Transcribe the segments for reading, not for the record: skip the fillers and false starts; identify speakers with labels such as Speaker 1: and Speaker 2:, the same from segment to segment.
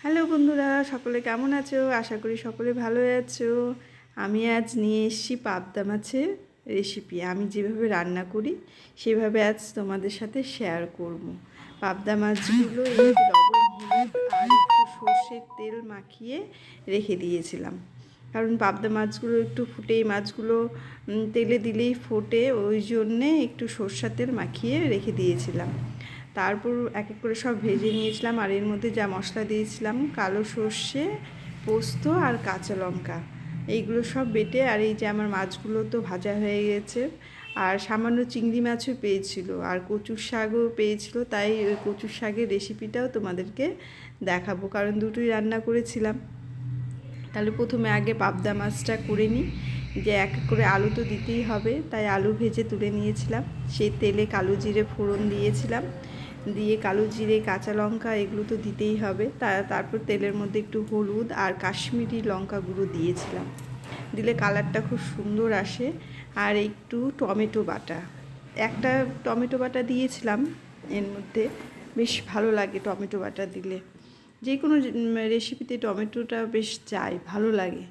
Speaker 1: Hello বন্ধুরা, সকলে কেমন আছো? আশা করি সকলে ভালো আছো। আমি আজ নিয়ে এসেছি পাবদা মাছের রেসিপি। আমি যেভাবে রান্না করি সেভাবে আজ তোমাদের সাথে শেয়ার করব। পাবদা মাছগুলো এই লবণ হলুদ আর একটু সর্ষের তেল মাখিয়ে রেখে দিয়েছিলাম, কারণ পাবদা মাছগুলো একটু ফুটে, এই মাছগুলো তেলে দিলেই ফোটে, ওই জন্যে একটু সর্ষের তেল মাখিয়ে রেখে দিয়েছিলাম। তারপর এক এক করে সব ভেজে নিয়েছিলাম। আর এর মধ্যে যা মশলা দিয়েছিলাম, কালো সর্ষে, পোস্ত আর কাঁচা লঙ্কা, এইগুলো সব বেটে। আর এই যে আমার মাছগুলো তো ভাজা হয়ে গেছে, আর সামান্য চিংড়ি মাছও পেয়েছিল, আর কচুর শাকও পেয়েছিল। তাই ওই কচুর শাকের রেসিপিটাও তোমাদেরকে দেখাবো, কারণ দুটোই রান্না করেছিলাম। তাহলে প্রথমে আগে পাবদা মাছটা করে নিই, যে এক এক করে আলু তো দিতেই হবে, তাই আলু ভেজে তুলে নিয়েছিলাম। সেই তেলে কালো জিরে ফোড়ন দিয়েছিলাম, দিয়ে কালো জিরে কাঁচা লঙ্কা এগুলো তো দিতেই হবে। তারপর তেলের মধ্যে একটু হলুদ আর কাশ্মীরি লঙ্কা গুঁড়ো দিয়েছিলাম, দিলে কালারটা খুব সুন্দর আসে। আর একটু টমেটো বাটা, একটা টমেটো বাটা দিয়েছিলাম এর মধ্যে, বেশ ভালো লাগে টমেটো বাটা দিলে। যে কোনো রেসিপিতে টমেটোটা বেশ যায়, ভালো লাগে।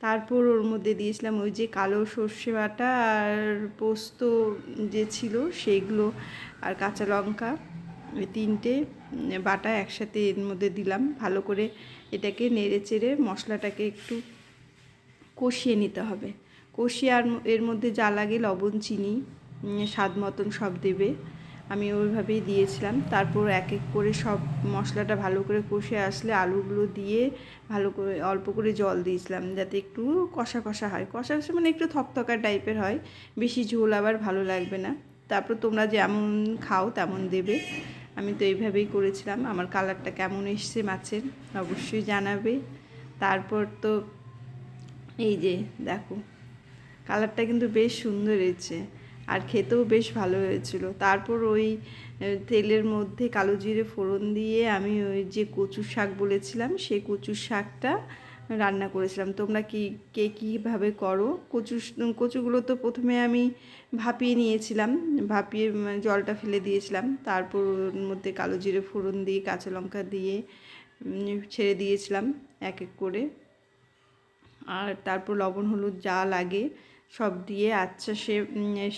Speaker 1: তারপর ওর মধ্যে দিয়েছিলাম ওই যে কালো সর্ষে বাটা আর পোস্ত যে ছিল সেইগুলো, আর কাঁচা লঙ্কা, ওই তিনটে বাটা একসাথে এর মধ্যে দিলাম। ভালো করে এটাকে নেড়ে চেড়ে মশলাটাকে একটু কষিয়ে নিতে হবে। কষিয়ে আর এর মধ্যে যা লাগে লবণ চিনি স্বাদ মতন সব দেবে, আমি ওইভাবেই দিয়েছিলাম। তারপর এক এক করে সব মশলাটা ভালো করে কষে আসলে আলুগুলো দিয়ে ভালো করে অল্প করে জল দিয়েছিলাম, যাতে একটু কষা কষা হয়। কষা কষা মানে একটু থকথকা টাইপের হয়, বেশি ঝোল আবার ভালো লাগবে না। তারপর তোমরা যেমন খাও তেমন দেবে, আমি তো এইভাবেই করেছিলাম। আমার কালারটা কেমন এসছে মাছের অবশ্যই জানাবে। তারপর তো এই যে দেখো, কালারটা কিন্তু বেশ সুন্দর হয়েছে, আর খেতেও বেশ ভালো হয়েছিল। তারপর ওই তেলের মধ্যে কালো জিরে ফোড়ন দিয়ে আমি ওই যে কচু শাক বলেছিলাম সেই কচু শাকটা রান্না করেছিলাম। তোমরা কে কীভাবে করো? কচুগুলো তো প্রথমে আমি ভাপিয়ে নিয়েছিলাম, ভাপিয়ে জলটা ফেলে দিয়েছিলাম। তারপর ওর মধ্যে কালো জিরে ফোড়ন দিয়ে কাঁচা লঙ্কা দিয়ে ছেড়ে দিয়েছিলাম এক এক করে। আর তারপর লবণ হলুদ যা লাগে সব দিয়ে আচ্ছা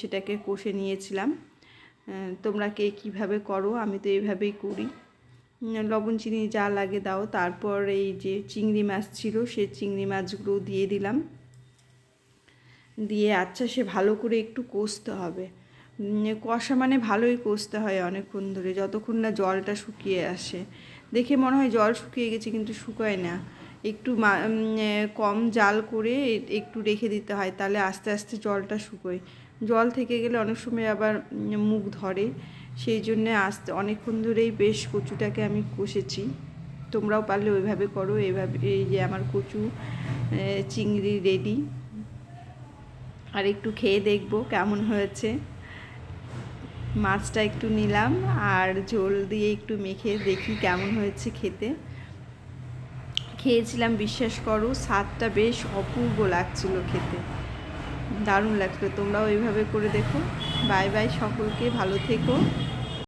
Speaker 1: সেটাকে কষে নিয়েছিলাম। তোমরা কে কীভাবে করো? আমি তো এইভাবেই করি। লবণ চিনি যা লাগে দাও। তারপর এই যে চিংড়ি মাছ ছিল সেই চিংড়ি মাছগুলো দিয়ে দিলাম, দিয়ে আচ্ছা সে ভালো করে একটু কষতে হবে। কষা মানে ভালোই কষতে হয় অনেকক্ষণ ধরে, যতক্ষণ না জলটা শুকিয়ে আসে। দেখে মনে হয় জল শুকিয়ে গেছে, কিন্তু শুকায় না। একটু কম জাল করে একটু রেখে দিতে হয়, তাহলে আস্তে আস্তে জলটা শুকোয়। জল থেকে গেলে অনেক সময় আবার মুখ ধরে, সেই জন্যে অনেকক্ষণ ধরেই বেশ কচুটাকে আমি কষেছি। তোমরাও পারলে ওইভাবে করো। এইভাবে এই যে আমার কচু চিংড়ি রেডি। আর একটু খেয়ে দেখবো কেমন হয়েছে। মাছটা একটু নিলাম আর ঝোল দিয়ে একটু মেখে দেখি কেমন হয়েছে খেতে। খেয়েছিলাম, বিশ্বাস করো স্বাদটা বেশ অপূর্ব লাগছিল খেতে, দারুণ লাগছিল। তোমরাও এইভাবে করে দেখো। বাই বাই, সকলকে ভালো থেকো।